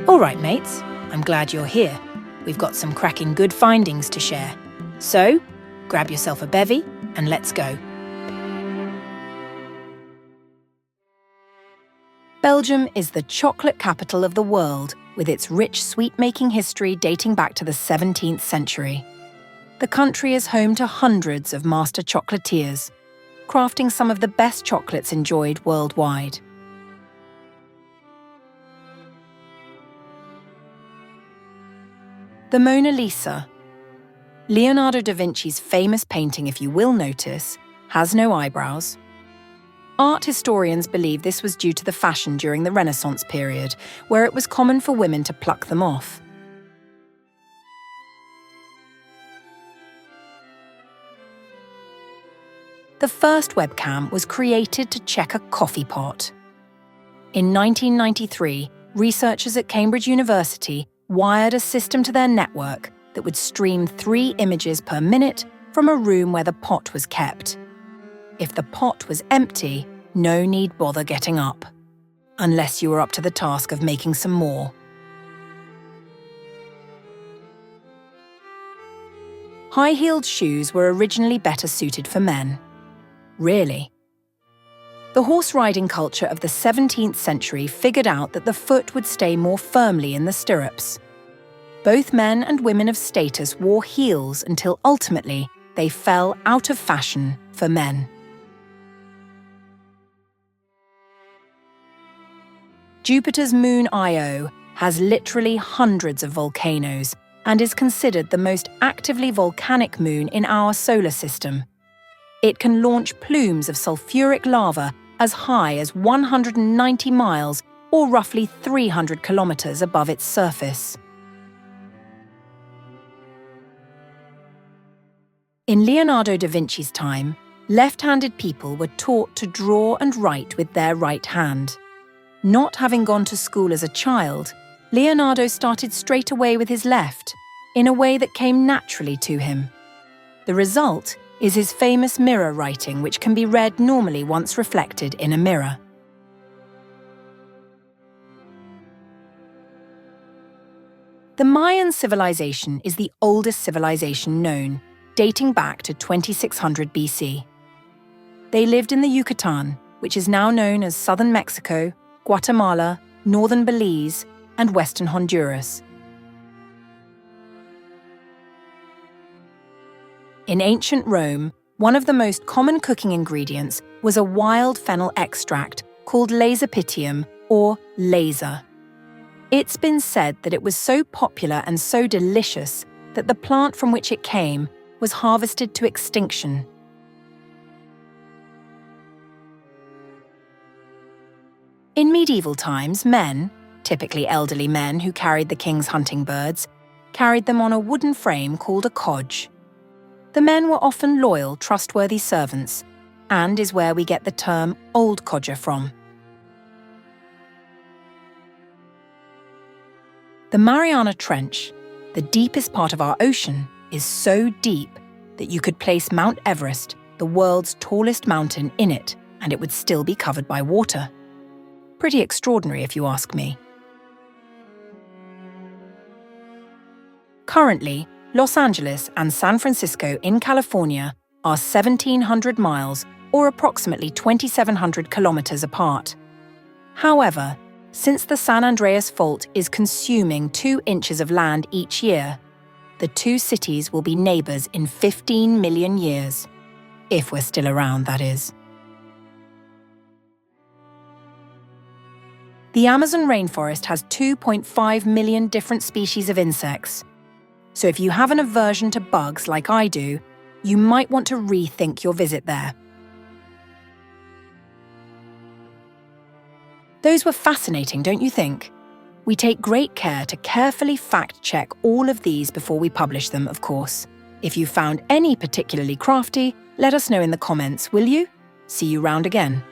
All right, mates, I'm glad you're here. We've got some cracking good findings to share. So, grab yourself a bevy and let's go. Belgium is the chocolate capital of the world, with its rich sweet-making history dating back to the 17th century. The country is home to hundreds of master chocolatiers, crafting some of the best chocolates enjoyed worldwide. The Mona Lisa. Leonardo da Vinci's famous painting, if you will notice, has no eyebrows. Art historians believe this was due to the fashion during the Renaissance period, where it was common for women to pluck them off. The first webcam was created to check a coffee pot. In 1993, researchers at Cambridge University wired a system to their network that would stream 3 images per minute from a room where the pot was kept. If the pot was empty, no need bother getting up, unless you were up to the task of making some more. High-heeled shoes were originally better suited for men. Really. The horse-riding culture of the 17th century figured out that the foot would stay more firmly in the stirrups. Both men and women of status wore heels until ultimately they fell out of fashion for men. Jupiter's moon Io has literally hundreds of volcanoes and is considered the most actively volcanic moon in our solar system. It can launch plumes of sulfuric lava as high as 190 miles or roughly 300 kilometers above its surface. In Leonardo da Vinci's time, left-handed people were taught to draw and write with their right hand. Not having gone to school as a child, Leonardo started straight away with his left, in a way that came naturally to him. The result is his famous mirror writing, which can be read normally once reflected in a mirror. The Mayan civilization is the oldest civilization known, dating back to 2600 BC. They lived in the Yucatan, which is now known as southern Mexico, Guatemala, northern Belize, and western Honduras. In ancient Rome, one of the most common cooking ingredients was a wild fennel extract called Lasapitium, or laser. It's been said that it was so popular and so delicious that the plant from which it came was harvested to extinction. In medieval times, men, typically elderly men who carried the king's hunting birds, carried them on a wooden frame called a codge. The men were often loyal, trustworthy servants, and is where we get the term old codger from. The Mariana Trench, the deepest part of our ocean, is so deep that you could place Mount Everest, the world's tallest mountain, in it, and it would still be covered by water. Pretty extraordinary, if you ask me. Currently, Los Angeles and San Francisco in California are 1,700 miles or approximately 2,700 kilometers apart. However, since the San Andreas Fault is consuming 2 inches of land each year, the 2 cities will be neighbors in 15 million years. If we're still around, that is. The Amazon rainforest has 2.5 million different species of insects. So if you have an aversion to bugs like I do, you might want to rethink your visit there. Those were fascinating, don't you think? We take great care to carefully fact-check all of these before we publish them, of course. If you found any particularly crafty, let us know in the comments, will you? See you round again.